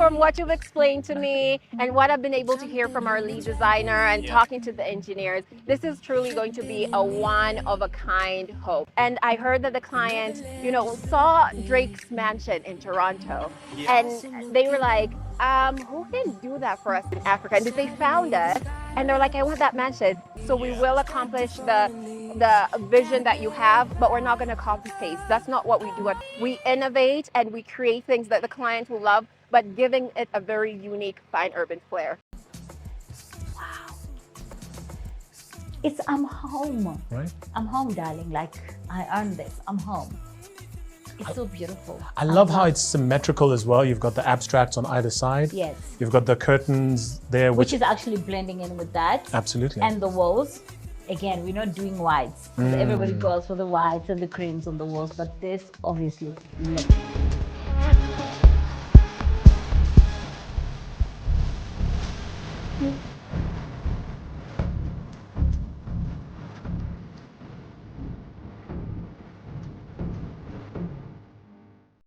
from what you've explained to me and what I've been able to hear from our lead designer and talking to the engineers, this is truly going to be a one-of-a-kind home. And I heard that the client, saw Drake's mansion in Toronto, and they were like, who can do that for us in Africa? And they found us, and they're like, I want that mansion. So we will accomplish the vision that you have, but we're not going to copy paste. That's not what we do. We innovate and we create things that the client will love, but giving it a very unique, fine urban flair. Wow. I'm home. Right? I'm home, darling. Like, I earned this. I'm home. It's so beautiful. I love how it's symmetrical as well. You've got the abstracts on either side. Yes. You've got the curtains there. Which is actually blending in with that. Absolutely. And the walls. Again, we're not doing whites. Everybody goes for the whites and the creams on the walls, but this obviously looks